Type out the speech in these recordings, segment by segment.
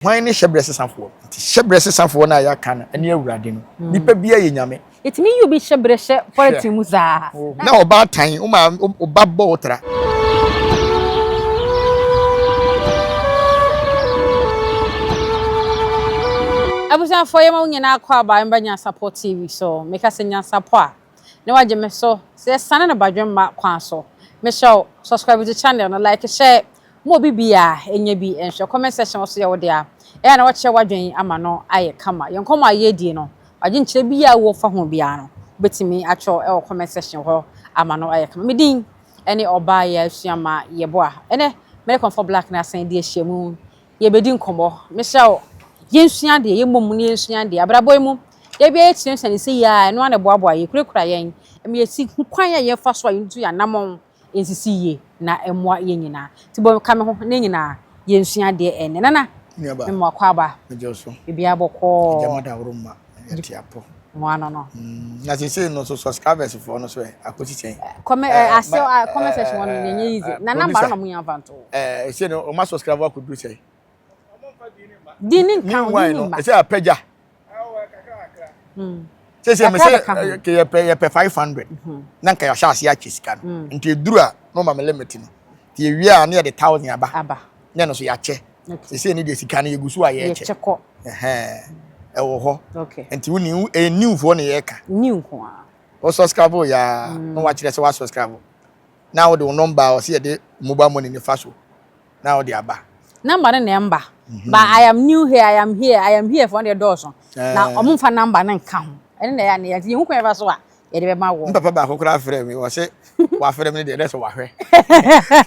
Why ni Hyebre sesafo? Hyebre sesafo na ya kan ene awurade no. Nipa bia ye nyame. It mean you be Hyebre politics mu za. Na oba tan, oba bo otra. Abusa for yema nyina akwa ba mba Nyansapo TV so make us Nyansapo a ne waje me so se sane na badwemma kwa so me show subscribe to the channel no like share mo bibia enya bi enhwe comment section so ye wo dia e na wache wadwen ama no aye kama yenkomo aye die no waje nkyere bia wo fa ho bia no betimi acho e wo comment section ho ama no aye kama medin ene oba ya asuama ye boa ene me comfort black na asan die hyiamu ye bedi nkomo me show yensua de ye mom ne yensua de abraboy mu ye bia ekyire nsane se ya no ana boaboa ye kurekura yen eme yesi kwan ya ye fa so ayentu ya namon ensisi ye na emwa ye nyina ti bo ka me ho ne nyina yensua de ene nana me mo akwa ba Ejoso bibia bokọ jamada woruma etiapo mo ano no na se no so subscribers for no so akoti chen comment comment section one ne easy na number na mo yan fanto se no o ma subscribe akudu chen dinin kan no se Appiah se me se ke ye pe 500 na nka ya sha ase akisika no nti eduru a no ma me limit no ti ewie a na ye de 1000 aba na no so ya che se ni de sika na ye gusu a ye che e wo ho nti woni new fo na ye ka new ko a o subscribe ya no wa kire se wa subscribe na wo de number o se ye de mobile money ni fa so na wo de aba number na number but I am new here I am here for the doors na omfa number na nka ho ene na ya ne ye hu kwan fa so a ye de be ma wo papa ba kokora frame mi wo se wa frame ni de so wa hwe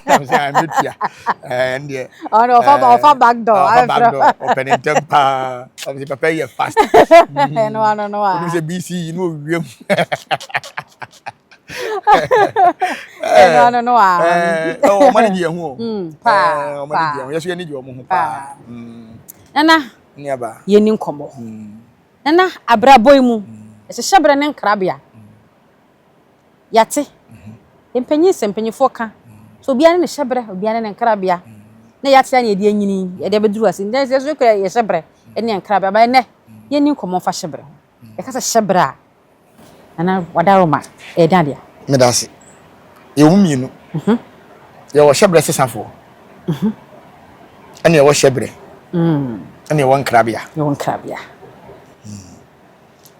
am say am metia and yeah oh no fa back door open in temper am say papa you fast no say BC you know wiem no oh mani die hu pa mani die yeso ye ni die omo hu pa nana ni aba ye ni nkomo nana abraboy mu ese Hyebre ne nkrabia yate empanyi sempanyifo ka so obiane ne Hyebre obiane ne nkrabia na yate anya de anyini ye de beduru ase nde se so kra ye Hyebre ene nkrabia ba ne ye ni nkomo fa Hyebre ye kasa Hyebre a nana wadaroma e dadia me dase ye wumienu ye wo Hyebre sesafo ene ye wo Hyebre ene ye wo nkrabia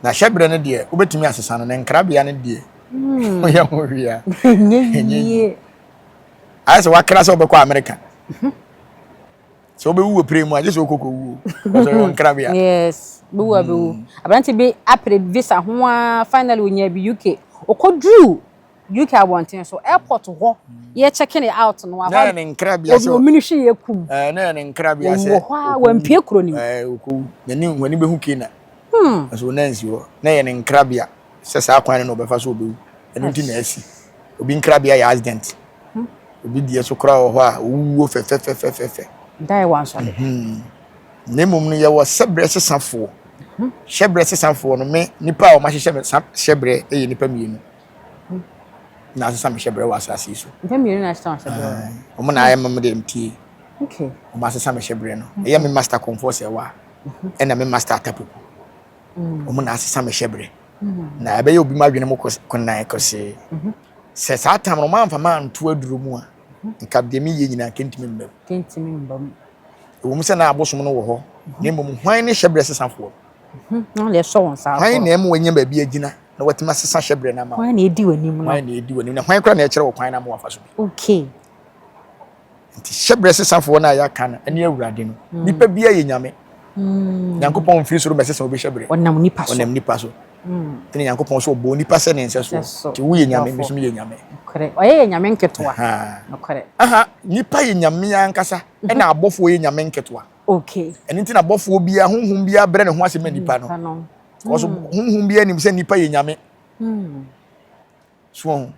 na Hyebre ne de obetumi asesa no ne nkrabia ne de oya mo wia nye asa wakra so obekọ America so obewu premu aje so kokowu so yo nkrabia yes bewu abranti be apre visa ho a finally onya bi UK okodru UK abonten so airport ho ye checking it out no na ne nkrabia so o minihwe ye kum na ne nkrabia se wa mpie kro ni oku nani wani behu kina so nansi ho na ye ne nkrabia se sa kwan no obefa so obewu eno ti na asi obi nkrabia ya accident obi die so kra ho a wuwo fe dai wan so ne mum no ye wo Hyebre sesafo Hyebre sesafo no me nipa o ma Hyebre e nipa mienu na asesa me Hyebre wa asase so nipa mienu na asesa Hyebre o mo na aye mam de mtie okay o ma asesa me Hyebre no e ya me master comfort se wa e na me master tapuku o mo na asesa me Hyebre na ebe ye obi ma dwene mo konan kose se sa tam no ma mfa ma nto aduru mu a nka de mi ye nyina kentimi mbam wo mu se na abosom no wo ho ne mbom hwan ne Hyebre sesafo no le so won sa hwan na em wanya ba bi agina na watima sesa Hyebre na ma hwan na edi wanim no hwan na edi wanim na hwan kra na e kire wo kwan na ma wafa so okay nti Hyebre sesafo na ya kan ene awurade no nipa bia ye nyame Nyankopon fi soro be sesa obi Hyebre onam nipa so tene Nyankopon so obo nipa se ne nse so ti wo ye nyame mesum ye nyame kore oye ye nyame nketoa kore nipa ye nyame ankasa e na abofo ye nyame nketoa okay eni nti na abofo bia honhom bia bre ne ho asema nipa no koso honhom bia nim se nipa ye nyame so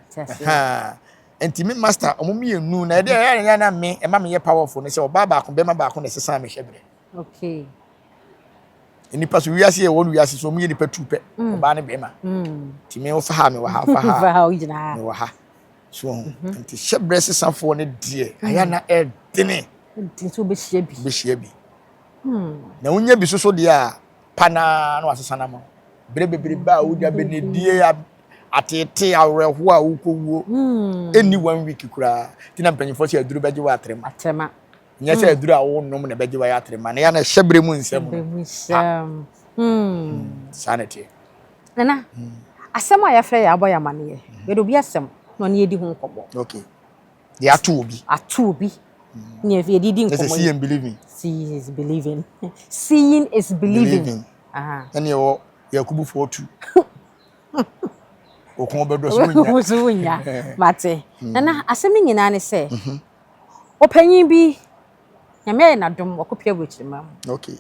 enti me master omomi enu na e de ya na me e ma me ye powerful ne se oba ba ko be ma ba ko ne sesa me Hyebre okay nipa so wiase ye wonu wiase so mu nipa tupe oba ne be ma ti me wo fa ha me wa ha fa ha me wa ha so nti Hyebre sesafo ne de aya na e dene nti so be hia bi na unya bi so dia pana na wasesa na ma bebre ba wo dia benedie atete awreho a wukowo eni 1 week kura tina mpanyifo se aduru beje wa atrema nya se aduru a wo nom na beje wa atrema na ya na hyebre mu nsem sanity nana asem a ya frɛ ya aboya mane ye do bi asem no na yedi ho nkobo okay they atu obi ne ye di nkobo see and believing seeing is believing and you yakubu 42 okon bedo so wunya mate nana asem nyina ne se opanyin bi nyame na dom okopia bochirima okay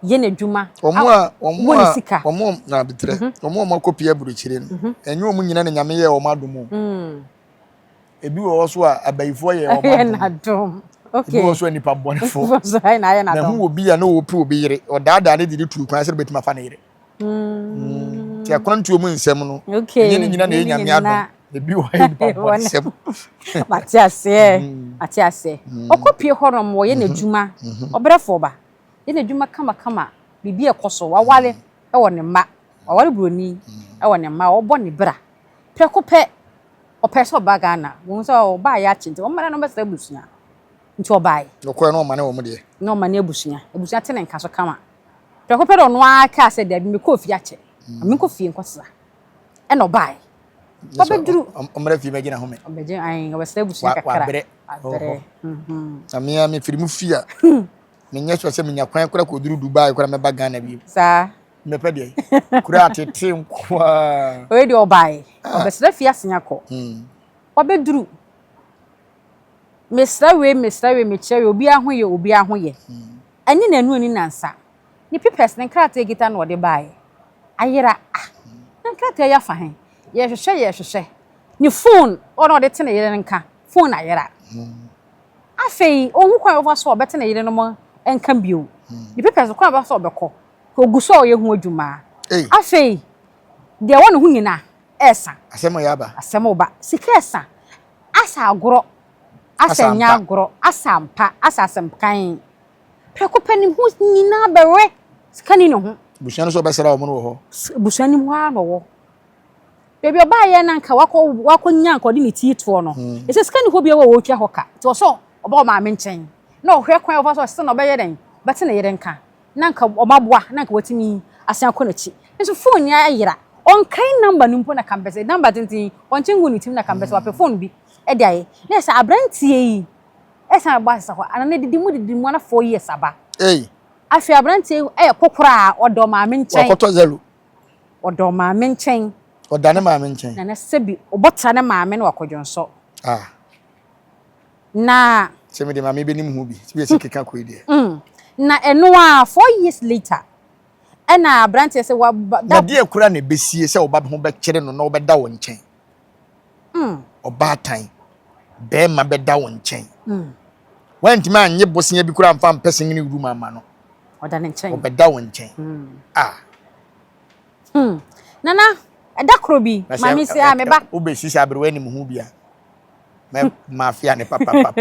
ye na dwuma omo na bitre omo makopia buruchire no enye omo nyina na nyame ye omo adomo ebi wo so a abayifo ye omo na dom okay ebi wo so nipa bonefo so ai na ye na dom na hu obi ya na opi obi yire odaada ne didi tu kwan se betima fa na yire ti akwantu omo nsem no okay nyine nyina na ye nyame adom ebi wo ye nipa bonefo Matiase okopie horom wo ye na dwuma obrefo ba ye na dwuma kama bibi ekoso wawale e wo ne ma wawale broni e wo ne ma obo ne bra prekope opeso baga na wo so oba ya chinte wo mara no besa busua nti obai lokọ no ma ne wo mo de no ma ne busua tene nka so kama prekope do no aka se da bi me kofi ache me kofi nkosa e no bai obeduru omra fi magina home obeje ai obesa busua kakara abere amia me firimu fia me nyeso se me nyakwan kura ko duru Dubai kura me ba Ghana bi sa me pede kura atete nkwa we di obai obesa fia senyako obeduru mesra we me chere obi ahoye ani na anu ani nansa ni pipes ne krata gita na ode bai ayira na krata ya fa hen ye hwehwe ni phone ono de tene yere nka phone ayira afei ohu kwa over so obete na yere no mo enka bio ni pipes kwa ba so obekọ oguso ye hu adwuma afei de wonu hu nyina esa asemo ya ba asemo ba sikesa asa agoro asa nya agoro asa mpa asa semkan prekopanim hu nyina bewe skani no hu bushano so besera o mo no ho bushani mu ha no wo bebi oba ye na nka wako nya nka odi ni tito no ese skani ho bia wo twa hoka to so oba ma me nchen na ohwe kwan over so se na oba ye den bete na ye den ka na nka omaboa na nka watimi asan konachi nso phone ya ayira on kind number nimpo na kambese number tintin on chengu ni tim na kambese wape phone bi e dia ye na sa abrantie yi esa gba sa ho ana didi mu na 4 years aba afi abrantie e kokora odo ma me nchen wakoto zero odo ma me nchen odane ma me nchen na sebi obota na ma me na wakodwonso na se me de ma me benim hu bi se be sekeka ko ide na eno a 4 years later ena abrantie se wa na de kura na besie se oba ho be kire no na obeda wo nchen oba tan be ma beda wo nchen wantima anye bosia bi kura mfa mpese ngini ru mama no oda ne nchen obeda wo nchen nana eda krobi mami se a meba obesisi abrewe ni mu bia me mafia ne papa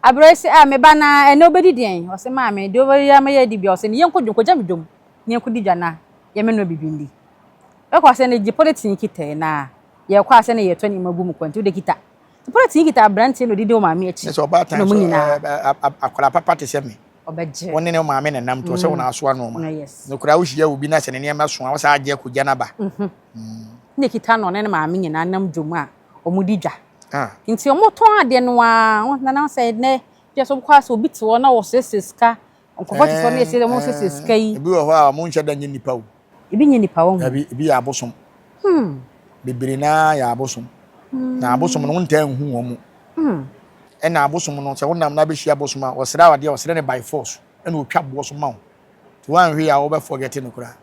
abrewe se a meba na ene obedi den o se mami de obedi ya me di bia o se ne yenko jam dom ne yenko di dwana ye me no bibindi e kwa se ne ji politin kite na ye kwa se ne ye toni mabu mu kwanti de kita politin kita branti no didi o mami echi so ba tan so akwala papa te se me obeje woni ne maami ne nam to se wona aso ano ma no kura wo hia obi na se ne ma so a wo sa age ko gya na ba ne kita no ne maami nyina nam dwom a omudi dwa nti omoton ade no a na na se ne je so kwa so obi ti wo na wo seseska onkofo ti so na ese mo seseska yi ebi wo ha mo nche da nye nipa wo ebi nye nipa wo ebi ya abosom bibiri na ya abosom na abosom no nta hu wo mu na abosom no se wonam na be hia abosom a osra wade osra ne by force na otwa boso ma wo ti wan hwe ya wo be forget no kura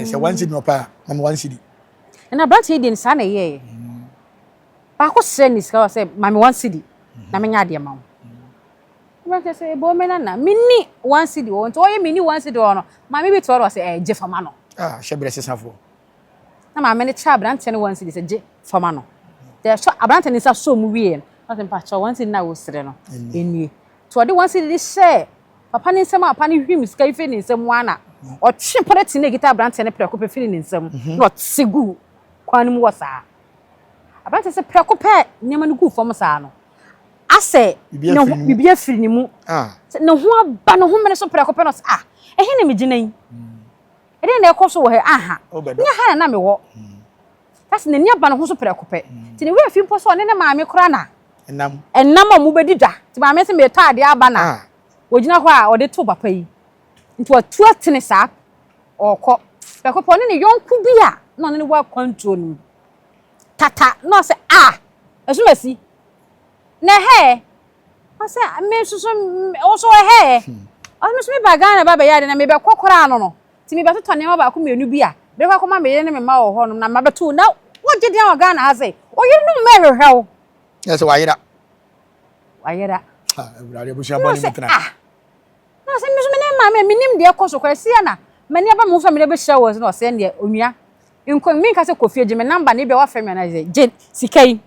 se wansi no pa na wansi di na brati di nsa na ye ba ko se ni ska se mami wansi di na menya de ma wo brati se bo me na mini wansi di won to ye mini wansi di ono mami bi to ro se je fama no Hyebre sesafo na mami ne cha brati ne wansi di se je fama no de so abrante ni sa so mu wie no se pa cha wansi na wo sere no enie to de wansi di share papa ne nsɛm a papa ne hwim sika ife ne nsɛm ana ɔtwe prɛte ne gita brante ne prɛko pɛ firi ne nsɛm na ɔtsegu kwan mu wɔ saa abrante sɛ prɛko pɛ nyama no gu fam saa no asɛ no bibia firi ne mu ne ho aba no ho mene so prɛko pɛ no ehe ne me ginan ede na ɛkɔ so wɔ he aha nya ha na me wɔ kasi ne nya ba no ho so prɛko pɛ ti ne we fi mpo so ne maame kora na enam a mu bedi da ti maame se me tɔ ade aba na wogina hɔ a ɔde to papa yi nti watu atene saa ɔkɔ prɛko pɛ ne yonku bi a na ne wa control no tata no se esumasi na he ase me susu oso he ɔno so me ba Ghana ba ya de na me be kokora no ti me be to ne ma ba ko menu bi a be kwa koma me ne me ma wo hɔ no na ma be to na wo gye dia wa Ghana ha se o ye no me hwehwɛ yes wayira everybody bushia boni mutena na se me so me ne ma me nim de ɛkɔ so kwasi na mani aba mu fa me de be hyɛ wo se no se ne onua nko mi nka se kofie gye me number ne be wa fa me na je sikai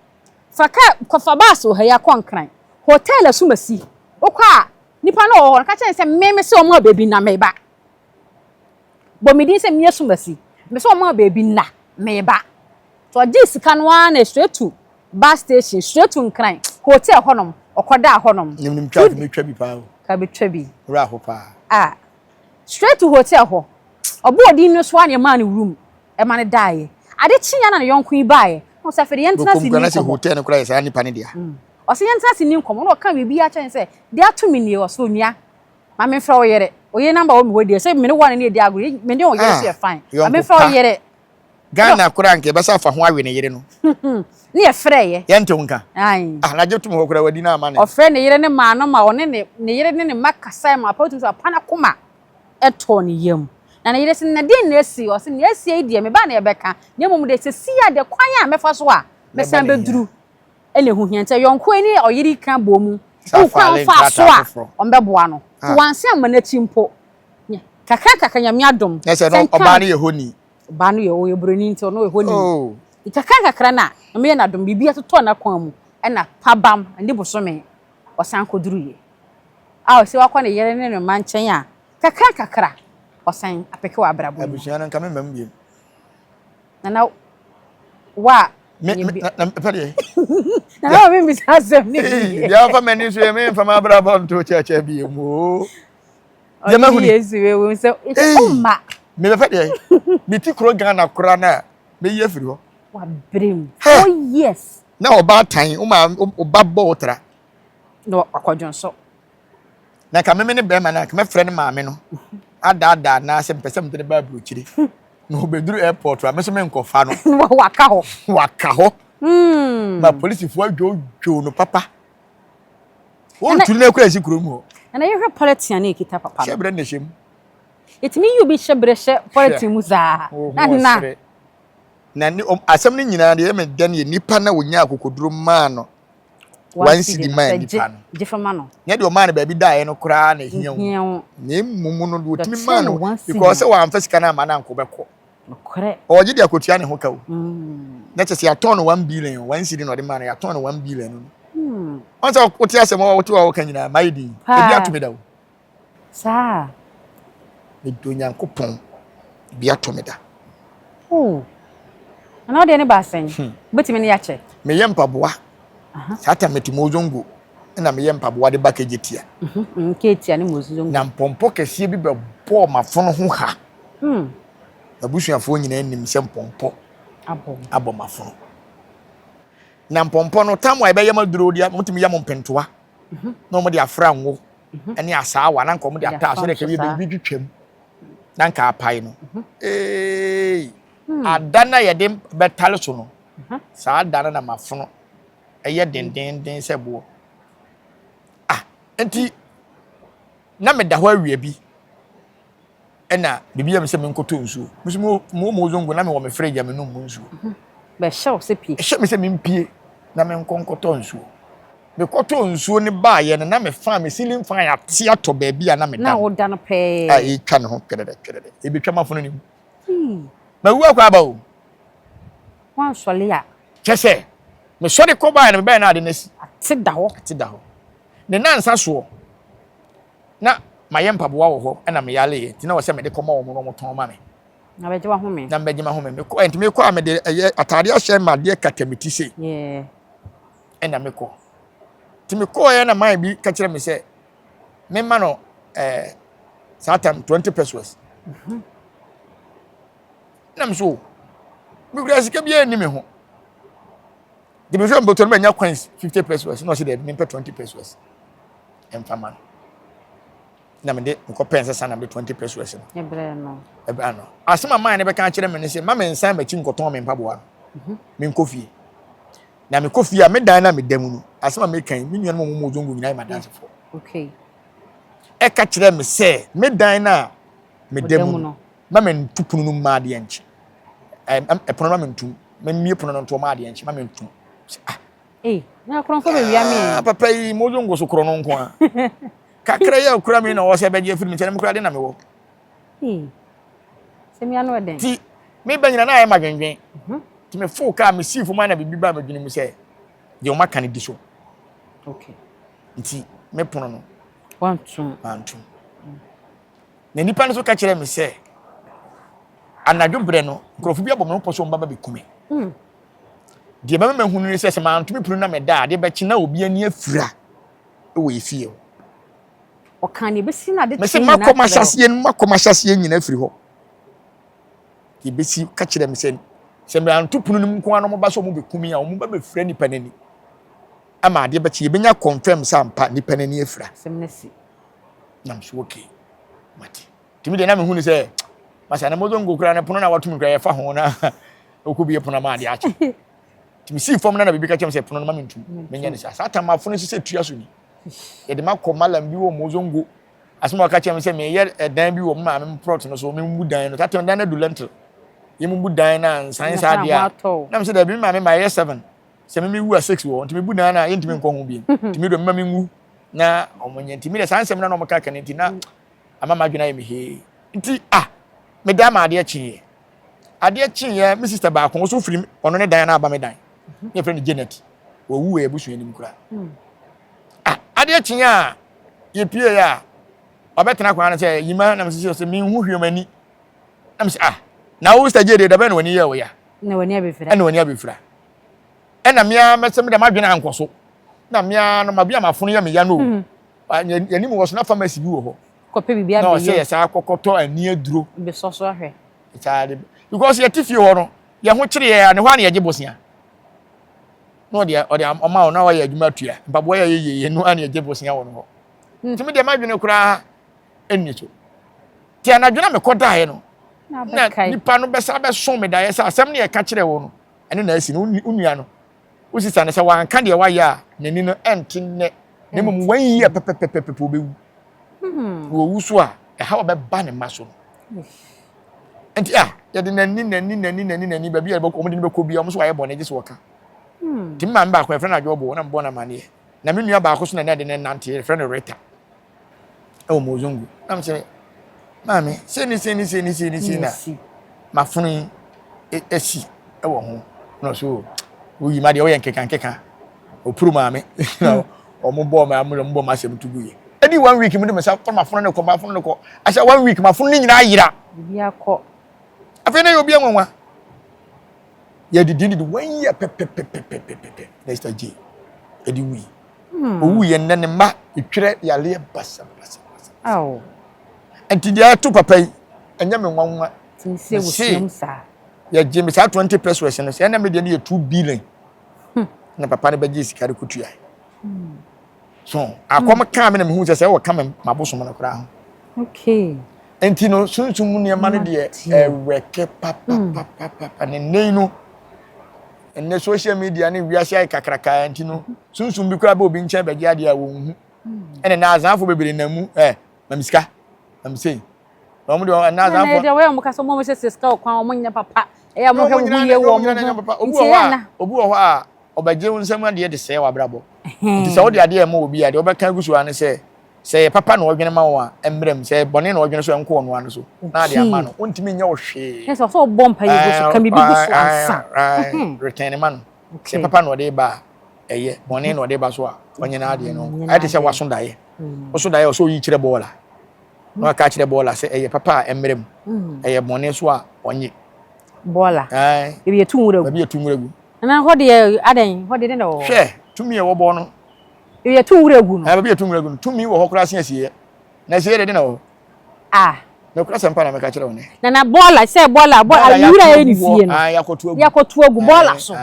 faka kofa bas o ha ya konkran hotel asumasi okwa nipa na o ka kyerɛ se me se o ma baby na me ba bo me din se me asumasi me se o ma baby na me ba to je sika no na straight to bus station straight to nkran hotel honom okoda honom nim twa me twa bi pa ka be twa bi ra ho pa straight to hotel ho obo odin no so ane man room e man daaye ade chinya na yonko yi baaye no se fere yentena si ni hotel no kra yesa nipa ne dia o se yentena si ni nkomo no ka bibi a chen se de ato mi ni o so nua ma me fra o yere oye number wo mi wo de se me ne one ne de agro me ne o yere se fine ma me fra o yere Ghana kura nke besa fa ho awe ne yere no ne ye frɛ ye yento nka na jetum ho kura wadi na ama ne o frɛ ne yere ne ma no ma one ne yere ne makasa ma pa tu so pana koma eto ne yam na yere se na de na esi o se na esi e die me ba na ye beka ne mom de se si ya de kwan a mefa so a me san be duru ene hu hiante yonko ni o yiri kan bo mu u kwan fa so a o mbe boa no to wanse amana chimpo kaka nyame adom se no oba ne ye honi ba no ye broni nti no ye honi kaka na me na dom bibia to na kwan mu na pabam ndi bosome o san ko duru ye o se wakwa ne yere ne manchen a kaka osan apeke wa abrabo abushia na nka me mam biem na wa na pede na me bi sasem ni ya fa mani so me fa ma abrabo nto cheche biem o ya ma huni yesu we we so ma me be pede me ti kro Ghana kra na me ye firi ho wa brem oh yes na oba tan o ma oba botra no akwadwon so na ka me ne be ma na ka me frɛ ne maame no ada na se mpese mtene ba brochiri no beduru airport wa me so me nkofa no waka ho ma police fo adwo no papa won turu na kura si kurom ho na ye hwe politician na ekita papa Hyebre na shem etimi you be Hyebre politician mu za na ni asem ni nyina de me dan ye nipa na wonya akokoduro ma no wansi di man nipa no jefama no nya de o man ba bi dae no kura na hian ne mumu no do timi man no because wa amfa sika na ma na nko beko kore o je de akotua ne ho ka o na chese ya ton 1 billion wansi di no de man ya ton 1 billion no on so o ti asem o ti wa kan nyina maidi e bi atumi da o sa me do nyankopon bi atumi da ana de ne ba sen betimi ne ya che me ye mpaboa sata metimo zongo na me ye mpaboa de bakejetia ketia ne mozongo na mpompo kese bi be bo mafono ho ha abusuafo nyina anim se mpompo abo mafono na mpompo no tamo e be ye maduro dia mutimi ya mpentoa na mo de afra nwo ene asawa na nko mo de ata so de ke bi twetwam na nka apai no adana ye de betale so no sa adana na mafono eye den sebo enti na me da ho awie bi ena bibia me se me nkoto nsuo mo zongo na me wo me frege me no mu nsuo be show se pie e me se me mpie na me nkonkoto nsuo me koto nsuo ne ba ye na me fa me ceiling fan ya te ato ba bia na me da na wo da no pe e twa ne ho kedede e bi twa mafono ni ma wu akwa ba o wan sole ya chese me sori ko ba na me ba na de nasi ati da ho ne nansa so na my mpaboa wo ho na me yale ti na wo se me de koma wo no moton ma me na beje wa home na beje ma home me ko enti me ko a me de atade a hye ma de katamiti se na me ko ti me ko ye na man bi ka kire me se me ma no satam 20 pesos na me so me gura sika bi ani me ho de be so mboto no nya coins 50 pesos no se de me 20 pesos emfama na me de ko pense sana me 20 pesos no Hyebre no asema man ne be ka kire me ne se ma me nsan ba chi nkoton me mpaboa me nkofie na me kofie a me dan na me damu no asema me kan me nua no mo zongo nyina ma dance for e ka kire me se me dan na me damu no ma me ntupunu no ma de enchi e pono ma me ntum me mie pono no nto ma de enchi ma me ntum na kron fo be wi ami papa yi mo zongo so kro no nko a kakra ya okura me na wo se beje firi me kyere me kura de na me wo se mi anu eden ti me banyina na ay madwenwen ti me fu ka me si fu ma na bibi ba madwene mu se de o maka ne di so nti me pono no wantum na nipa no so ka kyere me se anadwo bre no nkrofo bi abom no poso mbaba be kume de mama ma hunu ni se ma antumi punu na me da de be chi na obi ani afura e wo efie o kan ni be si na de me se makoma hyase nyina afiri ho ke be si ka kyere me se me antupunu ni nko ano mo ba so mo be kumi a mo ba be fura nipa nani ama de be chi be nya confirm sampa nipa nani afura semnesi na mso okay mate timi de na me hunu se masa na mozo ngokura na pono na watum kra ye fa ho na okubi pono ma de ache timi si fom na bibi ka chem se pono no ma mentum menya ne sa atama fo no se tua so ni ye de makoma lam bi wo mozo ngo asema ka chem se me ye dan bi wo ma me prot no so me mu dan no tatem dan na du lentil ye mu dan na san sa dia na me se da bi ma me ma ye 7 se me wu a 6 wo timi bu dan na ye ntimi nko ho bi timi do me ngu na omonye ntimi de san sem na no maka kan nti na ama madwena ye me he nti me da ma ade chi ye me sister ba ko so firi ono ne dan na aba me dan ye friend Janet wo wu e busu enim kura ade chi ya ye pie ya obetena kwa na se yima na me se me hu hwemani na me se na wo sister Jade da be na wani ye wo ya na wani abefira na me a me se me da madwena ankoso na me a no mabia mafono ya me ya no yani mo wo so na pharmacy bi wo ho kope bibia be no say yes akokoto ani aduro be soso ahwe itade because ye tifie ho no ye ho kire ya ne ho ana ye gebosia no de oma na wa ye adwuma tua mbabo ya ye no ana ye gebosia wo no ho timi de madwene kura enni so ti anadwena me koda he no na nipa no besa be so me da ye sa asem ne ye ka kire wo no ene na asi no unua no usisa ne se wan ka de wa ya nani no entine ne mum wan yi pepepepepe obewu wo wusu a ha obeba ne maso enti ya de nani ba bia bako omde ne bako bia omso aye bone gese woka timma mba ko efra na jobo na mbo na mane na me nua ba ko so na de ne nante efra na reta e o mozungu na mse mami seni na mafunu esi e wo ho no so uyi ma de o yen keka opuru mami o mo bo ma mo ma sem tuguye edi 1 week mu de mesa for mafunu ne ko asa 1 week mafunu ni nyina ayira bibia ko afena yo bia nwanwa ya didi 1 year pepepepepepe Mr. J edi wi owu ye nne ma etwere yale basa enti dia to papa yi enya me nwanwa tinse wusium sa ya je me sa 20 pesos no se na me de ne 2 billion na papa ne beje sikare kutua so akom ka me na me hu se wo ka me maboso mo na kura okay enti no sunsun mu ne ma ne de eweke papa ne nei no enne social media ne wiase ai kakraka enti no sunsun bi kura ba obi nche beje ade a wo hu ene na azanfo bebere na mu mamiska sei no mu de na azanfo na de we mo kaso mo se ska okwan o mo nya papa e mo hwe wo ye wo mo obu wo a obaje unsam ade de se wa brabo nti se wo de ade mo obi ade obeka gusu ane se papa na odwene ma wo a embrem se bone na odwene so enko no ane so na ade ama no ontimi nya wo hwe yes so bompa ye gusu kan bibi gusu ansa return man se papa na ode ba eye bone na ode ba so a onye na ade no ade se waso dae wo so dae so yi kire bola no ka kire bola se eye papa emrem eye bone so a onye bola eh e be tunwura be tunwura na ho de adan ho de ne no hwe tumi e wo bo no e be tunwura gu no eh be tunwura gu tumi wo ho kura se asiye na se de no ah na kura se mpa na me ka kire woni na bola se bola yura e ni fie no ah yakotu agu bola so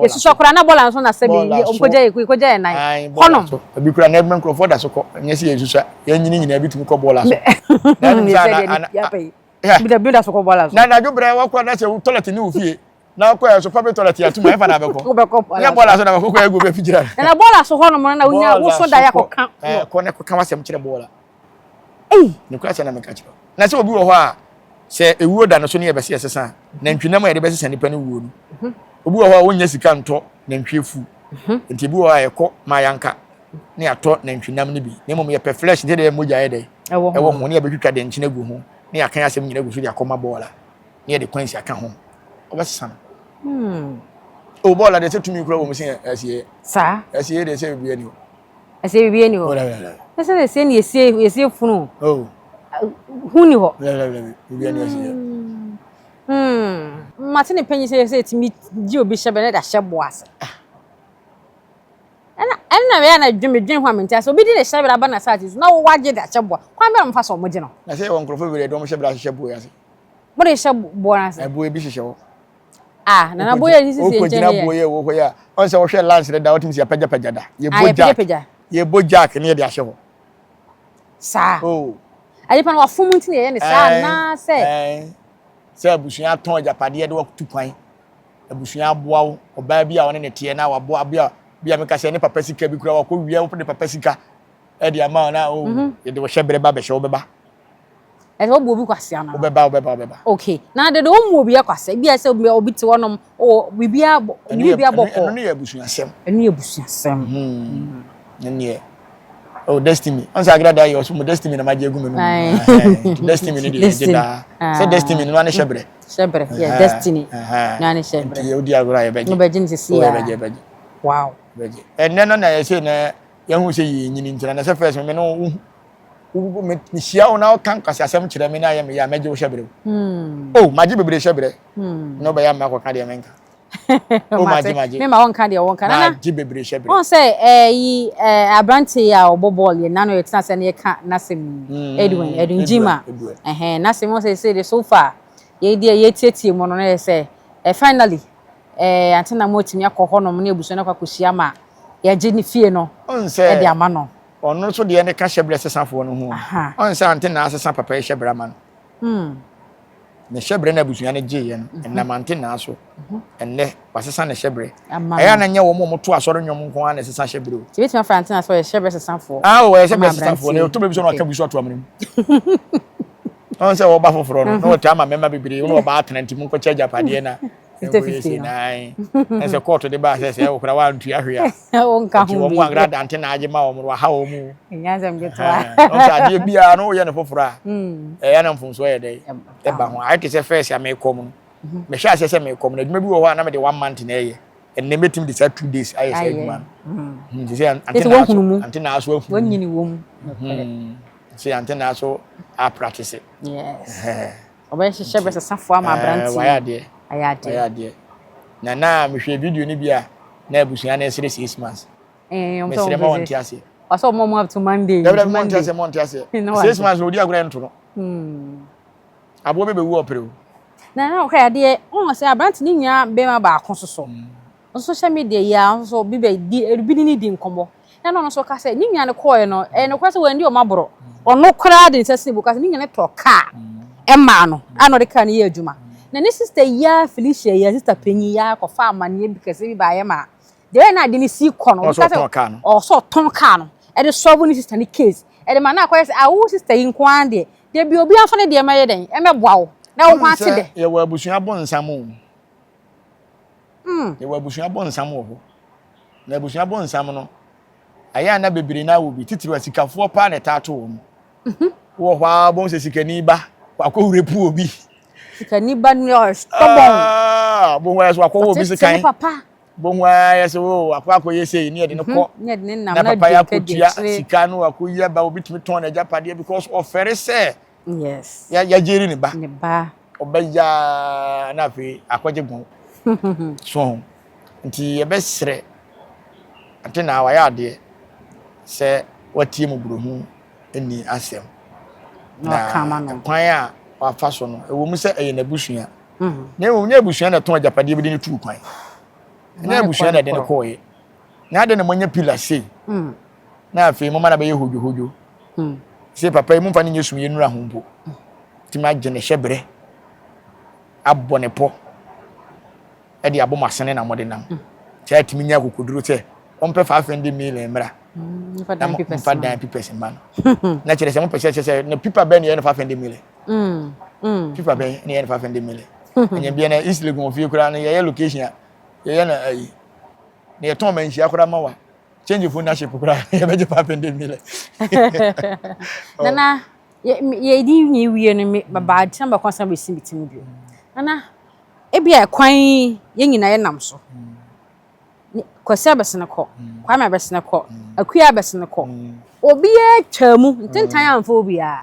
yesu sokora na bola so na se be koja nan honom abi kura na edmen croford da so ko nyesi yesu sa yanyini nyina bi tumi ko bola so na ni ya pe bi da so ko bola so na jobre wa kwa na se toilet ni wo fie na kwa so public toilet ya tuma e fa na be ko ya bola so na ko ego be fijira na bola so honom na unya wo so da ya ko kan ko ne ko kan wasem kire bola ni kura se na me ka kire na se obi wo ho a se ewuo da no so ne ye be se sesa na ntwinam ye de be sesa nipa ne wuo no obi wo ho a wonya sika nto na ntwefu nti bi wo a ye ko ma yanka ne ato na ntwinam ne bi ne mom ye pe flesh de de moja ye de ewo ho ne ye be twitwa de nkyene gu ho ne akan asem nyina gu so de akoma bola ne ye de kwansi aka ho obesesa o bola de se tumi kura wo musin asiye sa asiye de se bibia ni o asiye bibia ni o ese de se ni ese funu huni ho bibia ni asiye matine panyi se timi ji obi hyebe da hyebo ase ana we na dwumedwen ho amenta so obi di le hyebe aba na sati na wo waje da hyebo kwan be mfa so mo je no na se won krofo be do mo hyebe da hyebo ase mo de hyebo ase ebo e bi hyehye na boye ni sisi enje na boye wo ho ya on se wo hwe lance de da otimi se pagya pagya da ye bojak ne de ahye ho sa ayi pa na wafumu ntine ye ne sa na se abusuya ton japade de wakutu kwan abusuya aboa wo oba bia woni ne tie na waboa bia meka se ne papa sika bi kura wa ko wia wo de papa sika e de ama na ye de wo hyebre ba be hye wo beba e wo obi kwase ana wo beba okay na de wo mu obi akwase bia se obi te wonom bibia boko no ne abusuya sem ne destiny on sa agrada yo so mo destiny na maje gu menu destiny ni de da se destiny no ane hyebre yeah destiny na ane hyebre ye odi agora ye beje no beje ni se ya beje wow beje no na ye se na ye hu se yi nyini ntira na se first me no me hia ona o kan kwase asem kire me na ye me ya meje wo hyebre maje bebre hyebre no be ya ma ko ka de menka maje me ma won ka de won ka na maje bebre hyebre on say yi abranti ya obobol ye nano ye tena se ne ka nasem Edwin Jima nasem on say the so far ye tietie mo no na ye say finally antena mo timi akọ no mo na ebuso na kwakosia ma ye je ni fie no e de ama no ono so de ne ka hyebre sesafo no ho on say antena asesa papa ye hyebre ama no ne hyebre na busuya ne je ye no na antena so enne wasesa ne hyebre aya na nya wo mo to asoro nwom nko ana sesa hyebre o ti betima frantena so ye hyebre sesafo wo ye hyebre sesafo ne to be so no aka busu ato amene on say wo ba foforo no no ta ma mema bibiri wo ba atena ntim nko charge apade na 50 ese court de ba se wo kra wa ntu ahwe o nka ho wo mo agrada antena age ma wo mo ha wo mu nyanza mgetwa on say ade bia no wo ye ne foforo a ya na mfunso ye dey e ba ho I say first ya me kom no me sha se me kom na dwuma bi wo ho na me de 1 month na ye and never team this 2 days I say man say antena so afu wonyini wo mu say antena so a practice it yes oba hyebre sesafo ama abranti why dey ayade na me hwe video ni bia na abusuya na esere 6 months me sere ma won tiase aso mo up to Monday monday 6 months odi agora nto no abo be wu opere na okay ade on say abranti ni nya be ma ba akososo on social media ya so bi ni di nkomo na no so ka say ni nya ne koye no no kwa say wandi o maboro ono kra de sese bu ka say ni nya ne to ka ma no ano de ka ne ye adwuma na ni sister ya Felicia ya sister Penyi ya ko fa amane bi kase bi ba ye ma de na de ni si ko no ka say so ton ka no e de solve ni sister ni case e de ma na kwa say awu sister yin kwan de bi obi afa ne de ma ye den e meboa wo na wo kwa te de ye wa abusuya bon nsam o ye wa abusuya bon nsam o na abusuya bon nsam no aya na bebiri na wo bi titiri wa sikafo pa na tato wo wo hwa bon se sikani ba akowurepu obi sikani ba no stubborn bon wa so akowo bi sikan papa bonwa ya so akwa yese ni e de ne ko na papa ya kotua sika no akoyia ba obitimi ton na japade because ofere say yes ya jeri ne ba obeja na fe akwaje gon so nti ye besre ante na wa ya de se watie mu burohu eni asem na kama no kwan a wa fa so no ewo mu se eye na busua na ewo nya busua na ton japade bi de tu kwan na busua na de ne koye na de ne monya pillar sei na afi mo mana be hojo se papa yi mu fa ne nyesum ye nura hombo ti ma gene Hyebre abonepo e de abomasene na mode nam ti atimi nya kokoduro te ompe 500 million mra fa dan pipes man na kire se mo pese se na pipa be ne 500 million pipa be ne 500 million enya bia na isle gon fie kura na ye location ye na ai ne ton man hia kura ma wa change phone ship kura ye be 500 million nana ye di ni wie no me baba tamba kwansa be simitimi bio nana ebia kwan ye nyina ye nam so kwasi abesene ko kwame abesene ko akuya abesene ko obi e twamu ntentan amfa obi a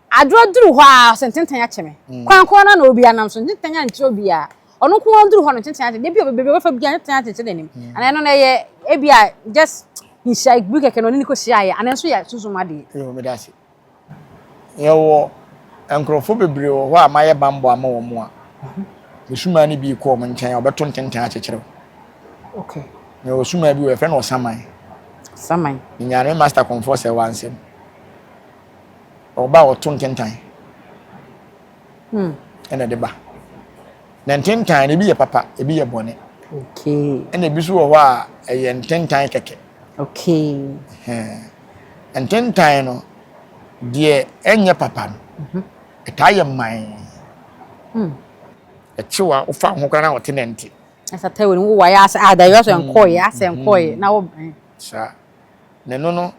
adroduru ho a sententan ya cheme kwan ko na obi anam so ntentan ya nti obi a ono ko nduru ho no ntentan ya de bi obi we fa bi ntentan ya tete denim ana no na ye ebia just insha igbu keke no ni ko sia ye ana so ya susumade yo me dasi yewo enkrofo bebre ho a maye bambo ama wo mo a besuma ni bi ko mo nchen obeto ntentan ya chekere okay yo suma bi we fe no saman nyare master comfort se wansem oba oto ntentan ena de ba na ntentan ne bi ye papa e bi ye bone okay ena bi so wo a ye ntentan keke okay ntentan no de enye papa no etaye man echiwa ufa ho kana wote nenti asa tawe wo wa ya asa da yo so enkoye asa enkoye na wo sa ne no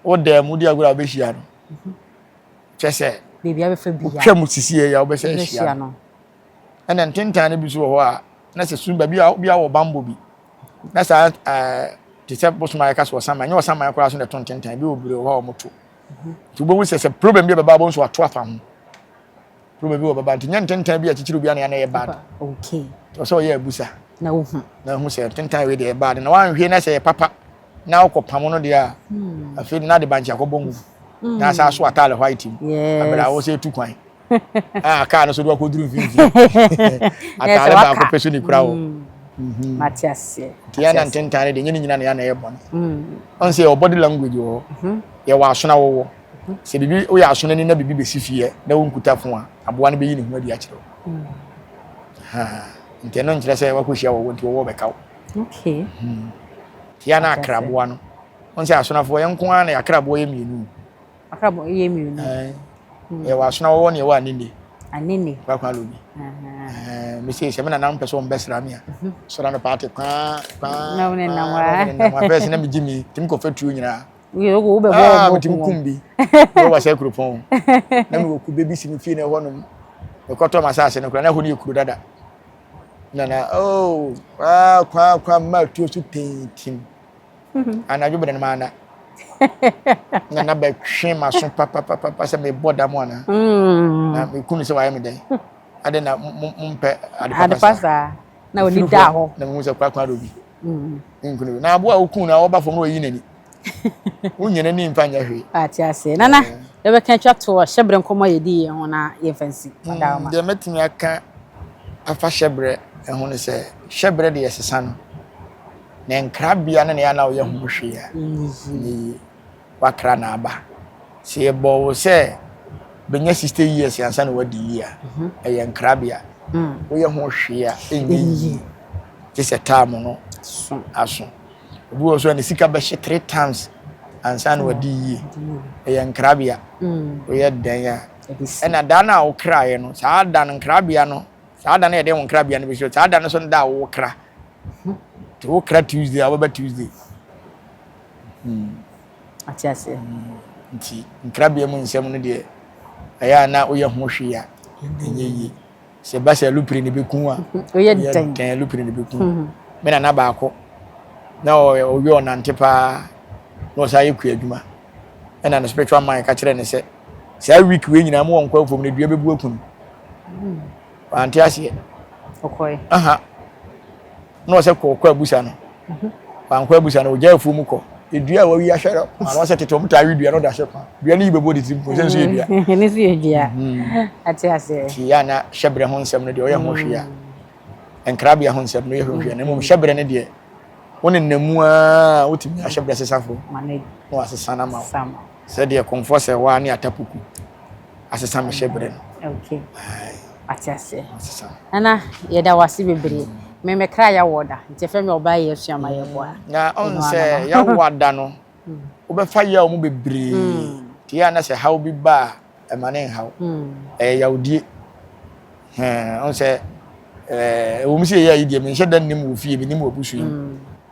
wo da mu di agura be hia no chese baby abefa bia twam sisie ya wo be se hia no ena ntentan ne bi so ho a na se sun ba bia wo bambo bi na sa te se bosuma ya kaso sama nya wo sama ya kora so ne ntentan bi obure ho moto tu bo se problem bi baba bo so ato afa ho problem bi wo baba nya ntentan bi a chichiru bi na ye bad okay so ye abusa na hu se ntentan we de bad na wan hwe na se papa na okopam no de a afi na de banchi akobongu na sa so atale white abira wo se tu kwan ka no so do akoduru finfi atale ba ko peso ni kura wo Matias ti ana ntentan de nyini nyina na ya na ye bon on se your body language wo ye wa asona wo se bibi wo ya asona ni na bibi be sifie na wo nkuta fon a aboa no be yi ni hu adi a kire nteno nkyerɛ sɛ wakohia wo nti wo bɛka wo okay tia na akraboa no on sɛ asonafo yɛ nko ana akraboa yɛ mienu yɛ wa asona wo ne wa anene kwa lobi me sɛ sɛ me na nam pɛ sɛ on bɛsra me a so na no paate kwa na wone na wa pɛ na me gimi tim ko fatuo nyina wo be bo tim kumbi wo wa sɛ kropon na me ku bebi si me fie na hɔ no me kɔtɔ masase no kura na hɔ ne kuro dada nana kwa ma tuo su tintin ana jo beden mana nana ba hwe ma so papa se me boda mo ana na me kunu se wa me den ade na mpe ade pasa na oni da ho na mu se kwa do bi nkunu na abo a okun na oba fom no yi nani unyene ni mfa nya hwe ati ase nana e be kan twa to Hyebre nkomo yedi ye ho na ye fancy da ma de metimi aka afa Hyebre ehun se Hyebre de yesesa no na nkrabia ne ya na wo ye ho hwe ya ni wakra na aba se ebo se benya 60 years yansa na wadi ya e nkrabia wo ye ho hwe ya enyi ti se time no aso obi wo so na sika be 3 times ansa na wadi e nkrabia wo ye dan ya e na da na wo krae no saa da nkrabia no saa da na ye de nkrabia no be so saa da no so da wo kra to wo kra Tuesday aba Tuesday atiase nti nkrabia mu nsem no de aya na wo ye ho hwe ya enyeyi se ba se lupiri ni beku a oye den lupiri ni beku me na ba akọ na o wi onante pa no sa yeku adwuma na no spiritual mind ka kire ne se week we nyina mo wonkwa fom ne dua bebu akun ante ase okoy aha no se ko abusa no wankwa abusa no oja afu mu ko edua wa wi ahwere ma no se tete omta wi dua no da hye kwa dua ni bebo de tim ko se so edua ni so edua ate ase ti ya na Hyebre ho nsem no de oyɛ ho hwea enkrabia ho nsem no yɛ ho hwea na mo Hyebre ne de woni namu a wotimi Hyebre sesafo manage no asesa na ma se de komfo se wa ne atapuku asesa me Hyebre no okay ate ase ana ye da wase bebre me kra ya woda nti fe me oba ye suama ye boa na on se ya woda no obefa ya o mu bebre ti ya na se how bi ba e mane how ya odie on se o mu se ya idie me hye dan nim wo fie bi nim wo busu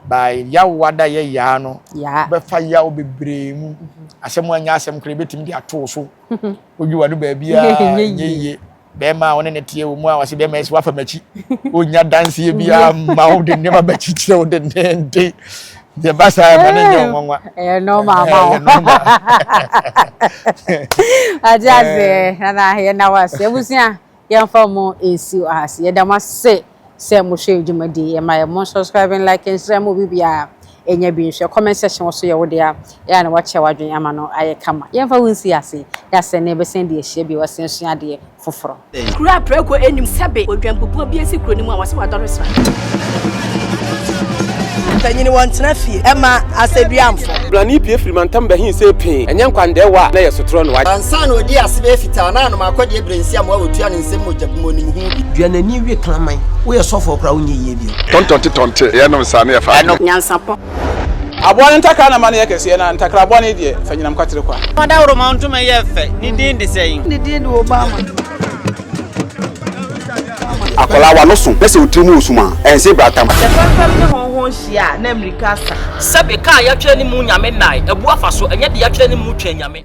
ba ya woda ye ya no obefa ya o bebre mu asem anya asem kra betim di ato so odwiwa no ba bia yeye bema woni ne tie wo mu a wase bema esi wafa machi onya danse bia ma wo de nema bachi kire wo de nde de basa ma ne nyonwa no mama ajaze na ye na wase busia ye mfa mo esi ase ye da ma se mo hwe djumadi ye ma ye mo subscribing like and share mo bibia enya bi nhwe comment section so ye wo de ya na wache wadwen ama no aye kama ye mfa wonsi ase ya se ne be send de hye bi wasen sua de foforo kura preko enim sebe odwampopo bi esi kuro ni mu a wase wadore sra tanyini wontena fie ema aseduamfo blani pie frimantam ba hin se pin enye nkwande wa na ye sotro no wa ansa na odi asebe fita na no makode ebrensi am wa wotua ne nsem mojabu onim hu duanani wie klaman wo ye sofo kra wonye yie bi tontonte ye no sa na ye fa Nyansapo abon ntakra na mane ye kese na ntakra abon e de fanyinam kwatere kwa wada woro ma ntoma ye fe ni din de sein ni din de Obama akola wa no so pese otrimu osuma ense bratam fafam ne honhon hia na America sa sebe ka ya twa ni mu nyame nai ebu afa so enye de ya twa ni mu twa nyame